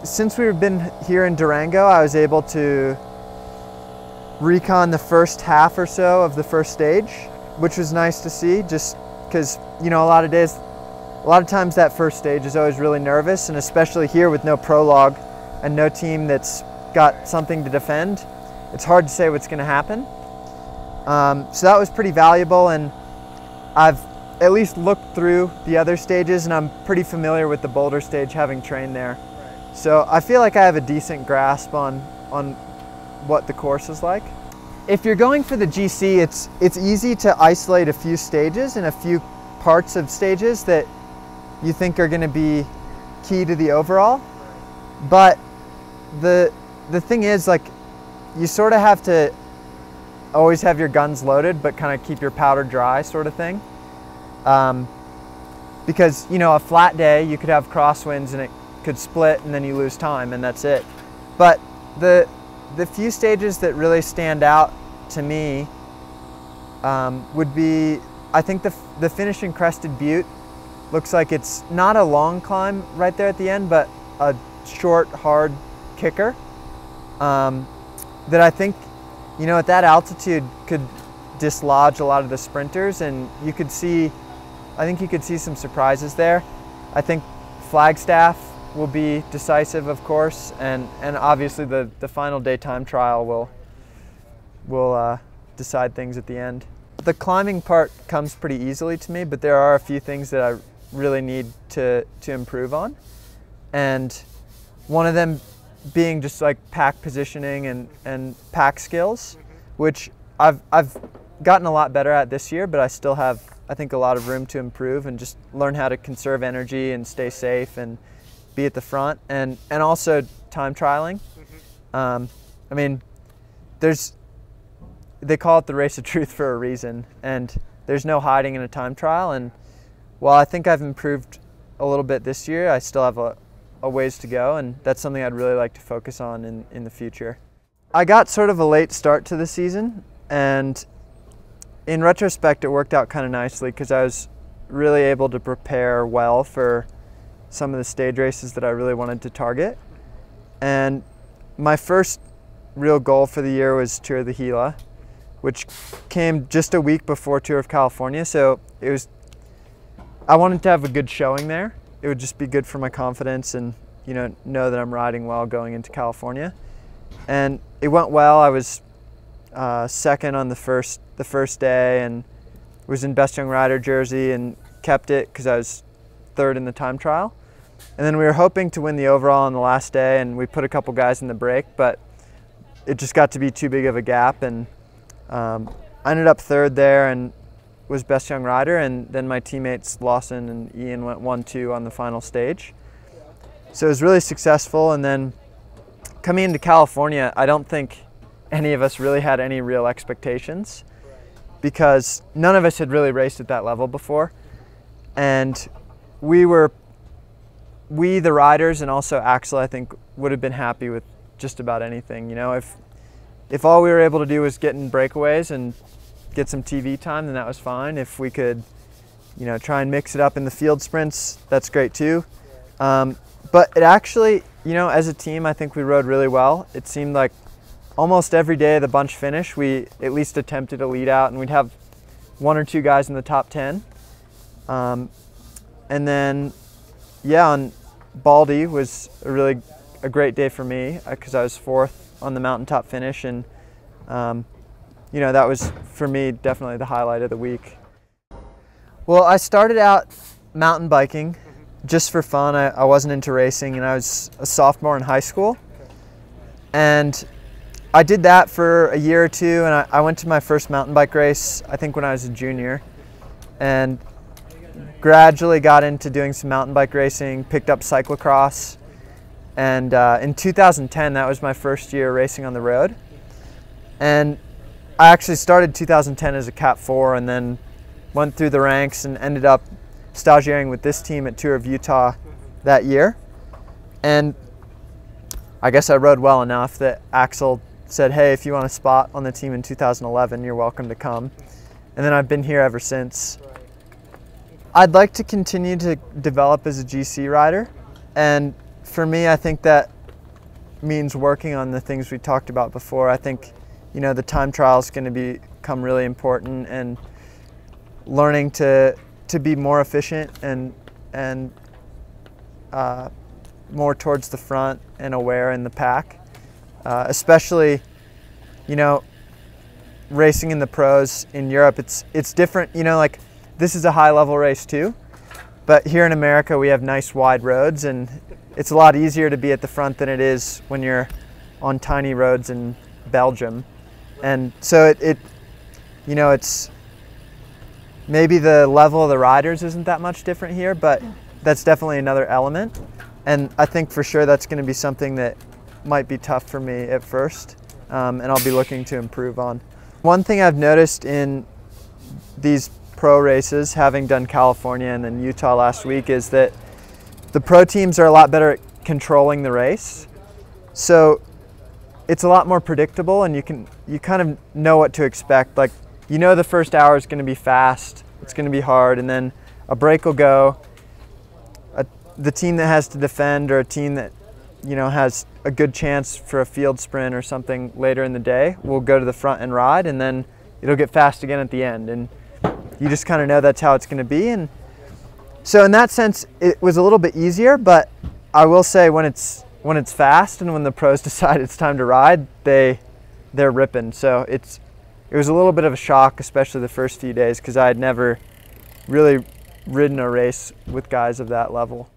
since we've been here in Durango, I was able to recon the first half or so of the first stage, which was nice to see, just because, you know, a lot of times that first stage is always really nervous, and especially here with no prologue and no team that's got something to defend, it's hard to say what's going to happen. So that was pretty valuable, and I've at least looked through the other stages, and I'm pretty familiar with the boulder stage, having trained there. So I feel like I have a decent grasp on what the course is like. If you're going for the GC, it's easy to isolate a few stages and a few parts of stages that you think are going to be key to the overall. But the thing is, like, you sort of have to always have your guns loaded, but kind of keep your powder dry, sort of thing. Because, you know, a flat day, you could have crosswinds and it could split and then you lose time and that's it. But the few stages that really stand out to me would be, I think the finishing Crested Butte looks like it's not a long climb right there at the end, but a short, hard kicker that I think, you know, at that altitude could dislodge a lot of the sprinters, and I think you could see some surprises there. I think Flagstaff will be decisive, of course, and obviously the final day time trial will decide things at the end. The climbing part comes pretty easily to me, but there are a few things that I really need to improve on, and one of them being just like pack positioning and pack skills, which I've gotten a lot better at this year, but I still have, I think, a lot of room to improve and just learn how to conserve energy and stay safe and be at the front, and also time trialing. I mean, they call it the race of truth for a reason, and there's no hiding in a time trial. And while I think I've improved a little bit this year, I still have a ways to go, and that's something I'd really like to focus on in the future. I got sort of a late start to the season, and in retrospect it worked out kind of nicely because I was really able to prepare well for some of the stage races that I really wanted to target. And my first real goal for the year was Tour of the Gila, which came just a week before Tour of California, so I wanted to have a good showing there. It would just be good for my confidence and, you know that I'm riding well going into California. And it went well. I was second on the first day, and was in Best Young Rider jersey and kept it because I was third in the time trial. And then we were hoping to win the overall on the last day, and we put a couple guys in the break, but it just got to be too big of a gap, and I ended up third there and was Best Young Rider, and then my teammates Lawson and Ian went 1-2 on the final stage. So it was really successful. And then coming into California, I don't think any of us really had any real expectations because none of us had really raced at that level before. And we, the riders, and also Axel, I think, would have been happy with just about anything. You know, if all we were able to do was get in breakaways and get some TV time, then that was fine. If we could, you know, try and mix it up in the field sprints, that's great too. But it actually, you know, as a team, I think we rode really well. It seemed like almost every day the bunch finish, we at least attempted a lead out, and we'd have one or two guys in the top 10. And then, yeah, on Baldy was a great day for me because I was fourth on the mountaintop finish, and you know, that was for me definitely the highlight of the week. Well, I started out mountain biking just for fun. I wasn't into racing, and I was a sophomore in high school, and I did that for a year or two, and I went to my first mountain bike race, I think when I was a junior, and gradually got into doing some mountain bike racing, picked up cyclocross, and in 2010, that was my first year racing on the road. And I actually started 2010 as a Cat 4 and then went through the ranks and ended up stagiating with this team at Tour of Utah that year. And I guess I rode well enough that Axel said, hey, if you want a spot on the team in 2011, you're welcome to come. And then I've been here ever since. I'd like to continue to develop as a GC rider. And for me, I think that means working on the things we talked about before. I think, you know, the time trial is going to become really important, and learning to be more efficient and more towards the front and aware in the pack, especially, you know, racing in the pros in Europe. It's different, you know, like this is a high level race too, but here in America we have nice wide roads, and it's a lot easier to be at the front than it is when you're on tiny roads in Belgium. And so it you know, it's maybe the level of the riders isn't that much different here, but that's definitely another element. And I think for sure that's going to be something that might be tough for me at first, and I'll be looking to improve on. One thing I've noticed in these pro races, having done California and then Utah last week, is that the pro teams are a lot better at controlling the race. So it's a lot more predictable, and you kind of know what to expect. Like, you know, the first hour is going to be fast, it's going to be hard, and then a break will go. The team that has to defend, or a team that, you know, has a good chance for a field sprint or something later in the day, will go to the front and ride, and then it'll get fast again at the end. And you just kind of know that's how it's going to be. And so in that sense, it was a little bit easier, but I will say when it's fast and when the pros decide it's time to ride, they're ripping. So it was a little bit of a shock, especially the first few days, because I had never really ridden a race with guys of that level.